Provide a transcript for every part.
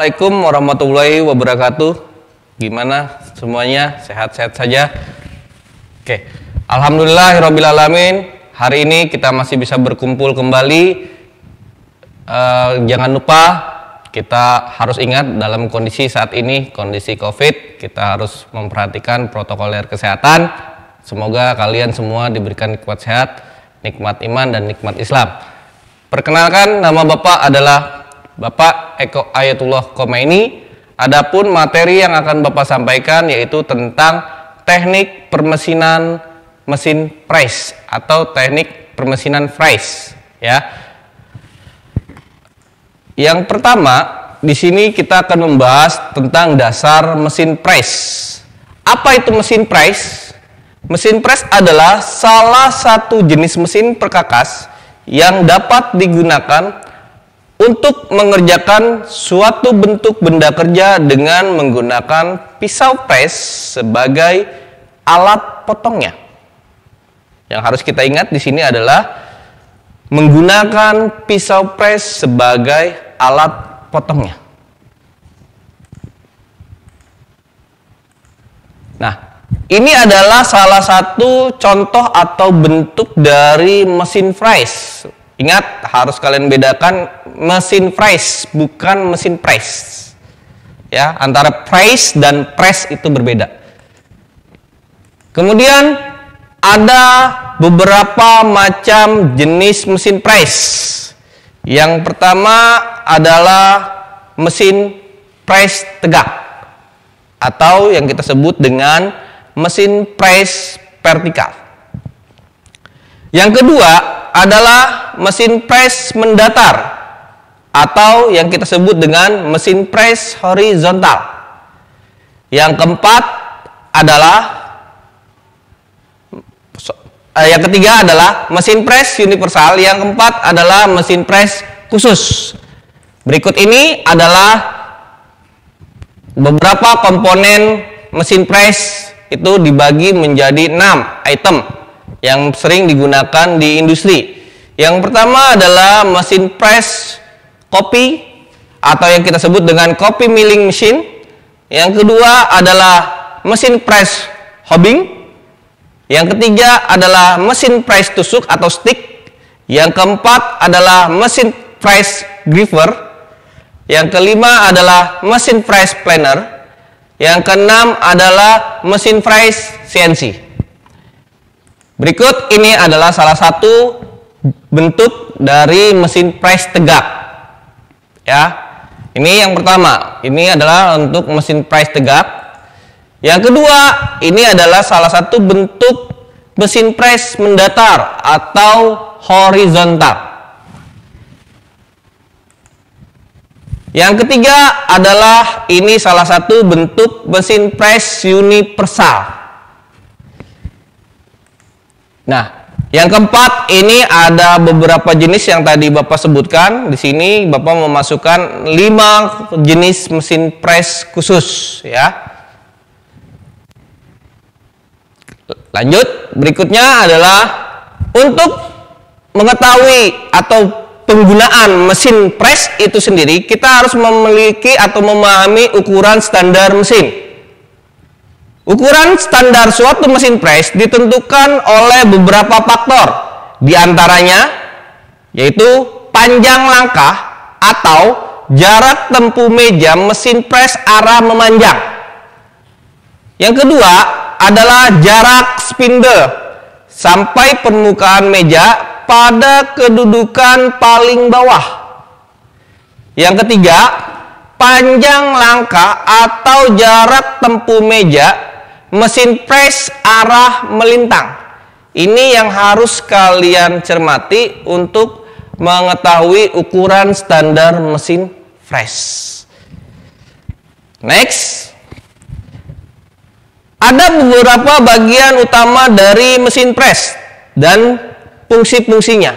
Assalamualaikum warahmatullahi wabarakatuh. Gimana semuanya? Sehat-sehat saja? Oke. Alhamdulillahirabbil alamin. Hari ini kita masih bisa berkumpul kembali. Jangan lupa kita harus ingat dalam kondisi saat ini, kondisi COVID, kita harus memperhatikan protokoler kesehatan. Semoga kalian semua diberikan nikmat sehat, nikmat iman dan nikmat Islam. Perkenalkan, nama Bapak adalah Bapak Eko Ayatullah Khomeini. Adapun materi yang akan Bapak sampaikan yaitu tentang teknik permesinan mesin press atau teknik permesinan press, ya. Yang pertama, di sini kita akan membahas tentang dasar mesin press. Apa itu mesin press? Mesin press adalah salah satu jenis mesin perkakas yang dapat digunakan untuk mengerjakan suatu bentuk benda kerja dengan menggunakan pisau press sebagai alat potongnya. Yang harus kita ingat di sini adalah menggunakan pisau press sebagai alat potongnya. Nah, ini adalah salah satu contoh atau bentuk dari mesin press. Ingat, harus kalian bedakan mesin press, bukan mesin press. Ya, antara press dan press itu berbeda. Kemudian ada beberapa macam jenis mesin press. Yang pertama adalah mesin press tegak atau yang kita sebut dengan mesin press vertikal. Yang kedua adalah mesin press mendatar atau yang kita sebut dengan mesin press horizontal. Yang keempat adalah yang ketiga adalah mesin press universal, yang keempat adalah mesin press khusus. Berikut ini adalah beberapa komponen mesin press, itu dibagi menjadi 6 item yang sering digunakan di industri. Yang pertama adalah mesin press kopi atau yang kita sebut dengan coffee milling machine. Yang kedua adalah mesin press hobbing. Yang ketiga adalah mesin press tusuk atau stick. Yang keempat adalah mesin press griever. Yang kelima adalah mesin press planer. Yang keenam adalah mesin press CNC. Berikut ini adalah salah satu bentuk dari mesin press tegak. Ya. Ini yang pertama. Ini adalah untuk mesin press tegak. Yang kedua, ini adalah salah satu bentuk mesin press mendatar atau horizontal. Yang ketiga adalah ini salah satu bentuk mesin press universal. Nah, yang keempat ini ada beberapa jenis yang tadi Bapak sebutkan. Di sini Bapak memasukkan 5 jenis mesin press khusus, ya. Lanjut, berikutnya adalah untuk mengetahui atau penggunaan mesin press itu sendiri, kita harus memiliki atau memahami ukuran standar mesin. Ukuran standar suatu mesin press ditentukan oleh beberapa faktor, di antaranya yaitu panjang langkah atau jarak tempuh meja mesin press arah memanjang. Yang kedua adalah jarak spindle sampai permukaan meja pada kedudukan paling bawah. Yang ketiga, panjang langkah atau jarak tempuh meja mesin press arah melintang. Ini yang harus kalian cermati untuk mengetahui ukuran standar mesin press. Next, ada beberapa bagian utama dari mesin press dan fungsi-fungsinya.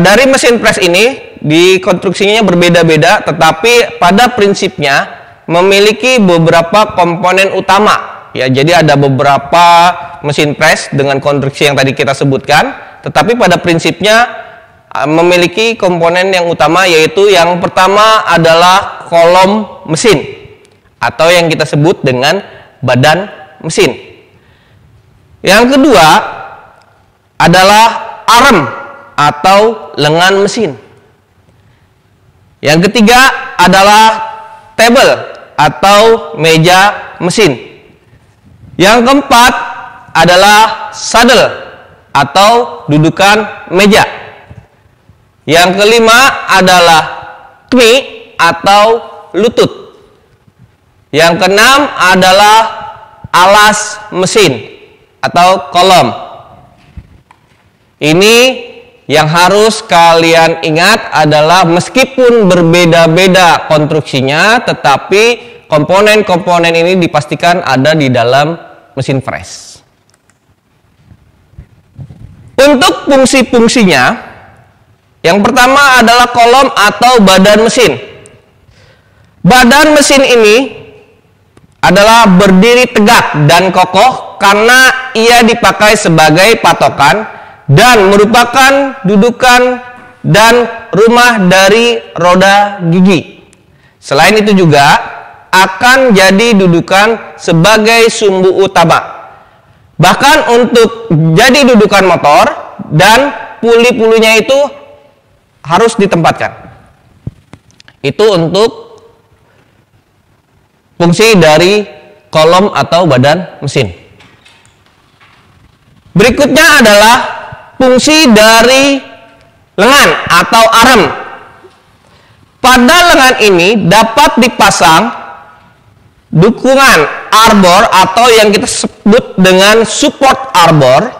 Dari mesin press ini di konstruksinya berbeda-beda, tetapi pada prinsipnya memiliki beberapa komponen utama. Ya, jadi ada beberapa mesin press dengan konstruksi yang tadi kita sebutkan, tetapi pada prinsipnya memiliki komponen yang utama, yaitu yang pertama adalah kolom mesin atau yang kita sebut dengan badan mesin. Yang kedua adalah arm atau lengan mesin. Yang ketiga adalah table atau meja mesin. Yang keempat adalah saddle atau dudukan meja. Yang kelima adalah knee atau lutut. Yang keenam adalah alas mesin atau kolom. Ini yang harus kalian ingat adalah meskipun berbeda-beda konstruksinya, tetapi komponen-komponen ini dipastikan ada di dalam mesin fresh. Untuk fungsi-fungsinya, yang pertama adalah kolom atau badan mesin. Badan mesin ini adalah berdiri tegak dan kokoh karena ia dipakai sebagai patokan dan merupakan dudukan dan rumah dari roda gigi. Selain itu juga akan jadi dudukan sebagai sumbu utama. Bahkan untuk jadi dudukan motor dan puli-pulinya itu harus ditempatkan. Itu untuk fungsi dari kolom atau badan mesin. Berikutnya adalah fungsi dari lengan atau arm. Pada lengan ini dapat dipasang dukungan arbor atau yang kita sebut dengan support arbor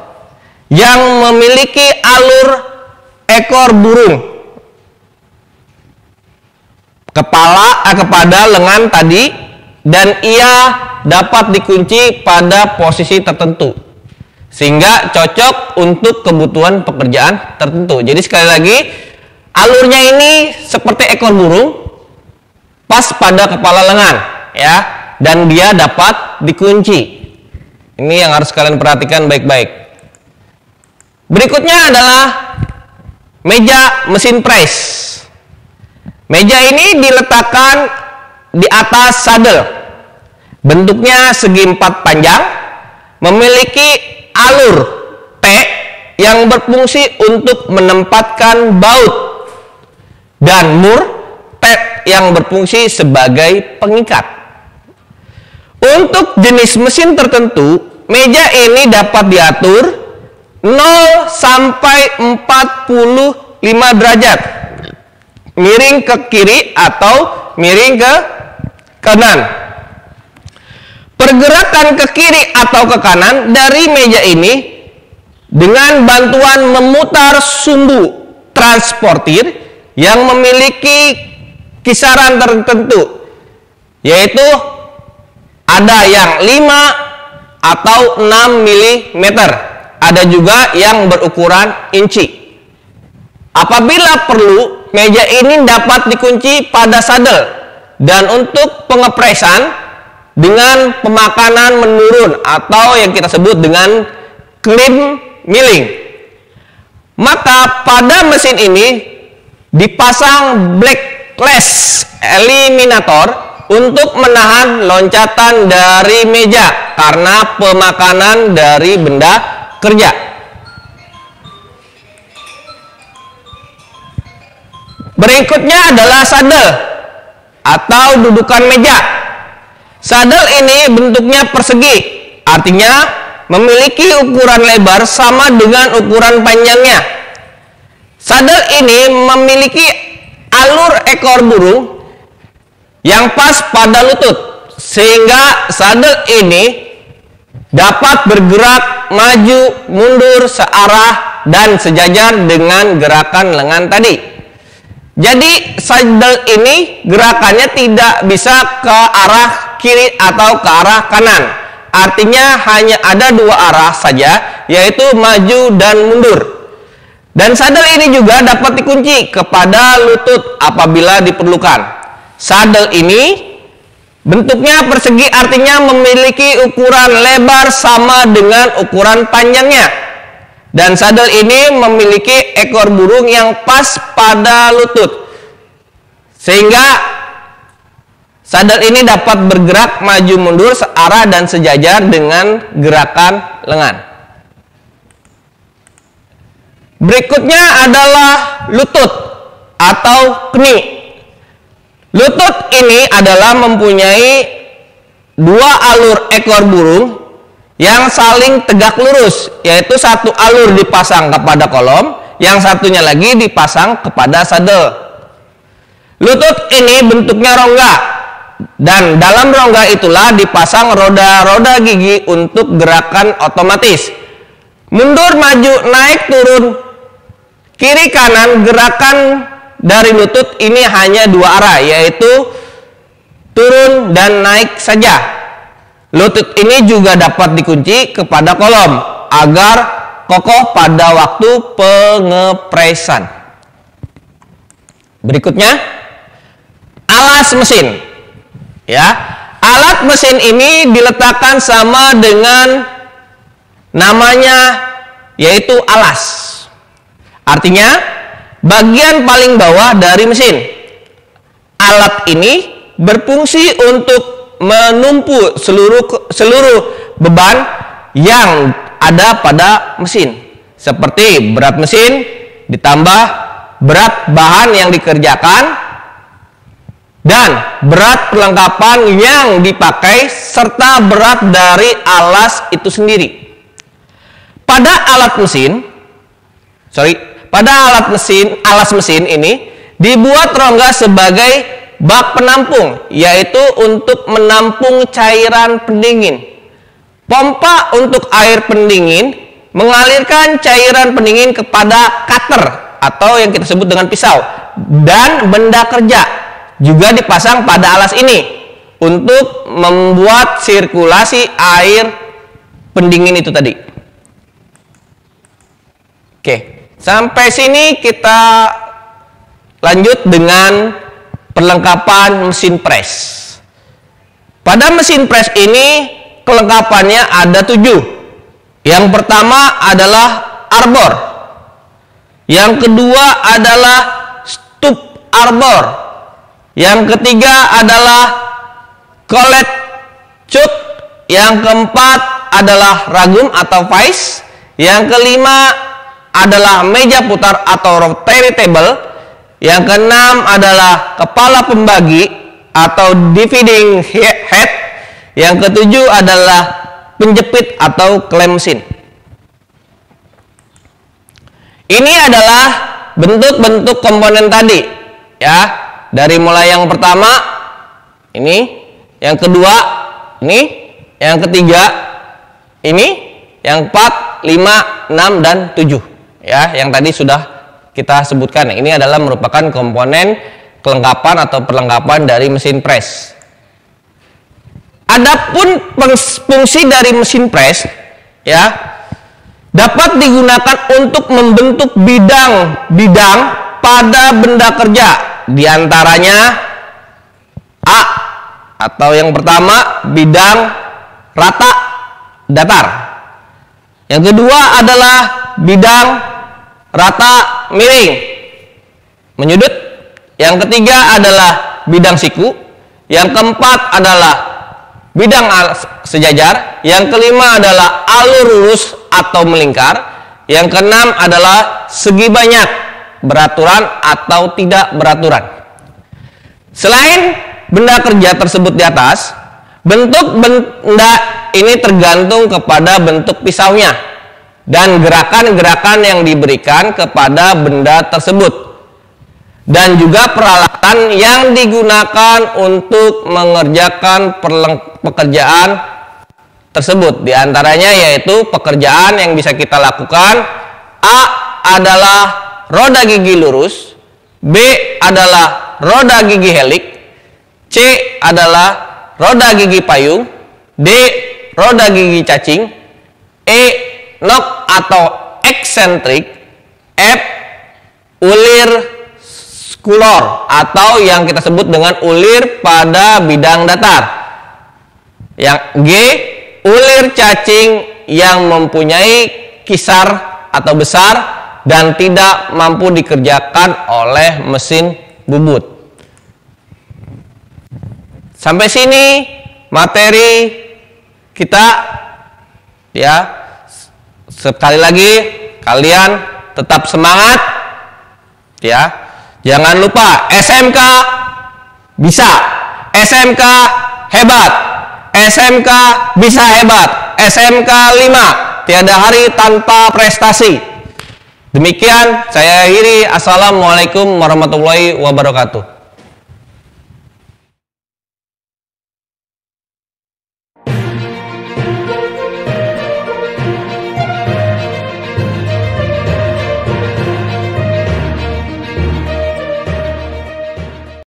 yang memiliki alur ekor burung kepada lengan tadi, dan ia dapat dikunci pada posisi tertentu sehingga cocok untuk kebutuhan pekerjaan tertentu. Jadi sekali lagi, alurnya ini seperti ekor burung pas pada kepala lengan ya, dan dia dapat dikunci. Ini yang harus kalian perhatikan baik-baik. Berikutnya adalah meja mesin press. Meja ini diletakkan di atas saddle. Bentuknya segi empat panjang, memiliki alur T yang berfungsi untuk menempatkan baut, dan mur T yang berfungsi sebagai pengikat. Untuk jenis mesin tertentu, meja ini dapat diatur 0 sampai 45 derajat, miring ke kiri atau miring ke kanan. Pergerakan ke kiri atau ke kanan dari meja ini dengan bantuan memutar sumbu transportir yang memiliki kisaran tertentu, yaitu ada yang 5 atau 6 mm, ada juga yang berukuran inci. Apabila perlu, meja ini dapat dikunci pada saddle, dan untuk pengepresan dengan pemakanan menurun atau yang kita sebut dengan clean milling. Maka pada mesin ini dipasang backlash eliminator untuk menahan loncatan dari meja karena pemakanan dari benda kerja. Berikutnya adalah saddle atau dudukan meja. Saddle ini bentuknya persegi, artinya memiliki ukuran lebar sama dengan ukuran panjangnya. Saddle ini memiliki alur ekor burung yang pas pada lutut, sehingga saddle ini dapat bergerak maju mundur searah dan sejajar dengan gerakan lengan tadi. Jadi saddle ini gerakannya tidak bisa ke arah kiri atau ke arah kanan. Artinya hanya ada dua arah saja, yaitu maju dan mundur. Dan saddle ini juga dapat dikunci kepada lutut apabila diperlukan. Saddle ini bentuknya persegi, artinya memiliki ukuran lebar sama dengan ukuran panjangnya. Dan sadel ini memiliki ekor burung yang pas pada lutut. Sehingga sadel ini dapat bergerak maju mundur searah dan sejajar dengan gerakan lengan. Berikutnya adalah lutut atau kni. Lutut ini adalah mempunyai dua alur ekor burung yang saling tegak lurus, yaitu satu alur dipasang kepada kolom, yang satunya lagi dipasang kepada sadel. Lutut ini bentuknya rongga, dan dalam rongga itulah dipasang roda-roda gigi untuk gerakan otomatis. Mundur, maju, naik, turun, kiri, kanan. Gerakan dari lutut ini hanya dua arah, yaitu turun dan naik saja. Lutut ini juga dapat dikunci kepada kolom agar kokoh pada waktu pengepresan. Berikutnya, alas mesin. Ya, alat mesin ini diletakkan sama dengan namanya, yaitu alas. Artinya, bagian paling bawah dari mesin. Alat ini berfungsi untuk menumpu seluruh beban yang ada pada mesin, seperti berat mesin ditambah berat bahan yang dikerjakan dan berat perlengkapan yang dipakai serta berat dari alas itu sendiri. Pada alas mesin ini dibuat rongga sebagai bak penampung, yaitu untuk menampung cairan pendingin. Pompa untuk air pendingin mengalirkan cairan pendingin kepada cutter atau yang kita sebut dengan pisau, dan benda kerja juga dipasang pada alas ini untuk membuat sirkulasi air pendingin itu tadi. Oke, sampai sini kita lanjut dengan perlengkapan mesin pres. Pada mesin pres ini kelengkapannya ada 7. Yang pertama adalah arbor. Yang kedua adalah stup arbor. Yang ketiga adalah collet choke. Yang keempat adalah ragum atau vice. Yang kelima adalah meja putar atau rotary table. Yang keenam adalah kepala pembagi atau dividing head. Yang ketujuh adalah penjepit atau klem mesin. Ini adalah bentuk-bentuk komponen tadi, ya. Dari mulai yang pertama ini, yang kedua ini, yang ketiga ini, yang 4, 5, 6 dan 7, ya, yang tadi sudah kita sebutkan. Ini adalah merupakan komponen kelengkapan atau perlengkapan dari mesin pres. Adapun fungsi dari mesin pres, ya, dapat digunakan untuk membentuk bidang-bidang pada benda kerja. Di antaranya A atau yang pertama bidang rata datar. Yang kedua adalah bidang rata miring menyudut. Yang ketiga adalah bidang siku. Yang keempat adalah bidang sejajar. Yang kelima adalah alur lurus atau melingkar. Yang keenam adalah segi banyak, beraturan atau tidak beraturan. Selain benda kerja tersebut di atas, bentuk benda ini tergantung kepada bentuk pisaunya dan gerakan-gerakan yang diberikan kepada benda tersebut, dan juga peralatan yang digunakan untuk mengerjakan pekerjaan tersebut. Di antaranya yaitu pekerjaan yang bisa kita lakukan. A adalah roda gigi lurus, B adalah roda gigi helik, C adalah roda gigi payung, D roda gigi cacing, E nok atau eksentrik, F ulir skulor atau yang kita sebut dengan ulir pada bidang datar, yang G ulir cacing yang mempunyai kisar atau besar dan tidak mampu dikerjakan oleh mesin bubut. Sampai sini materi kita ya. Sekali lagi kalian tetap semangat ya. Jangan lupa SMK bisa, SMK hebat, SMK bisa hebat, SMK 5 tiada hari tanpa prestasi. Demikian saya akhiri. Assalamualaikum warahmatullahi wabarakatuh.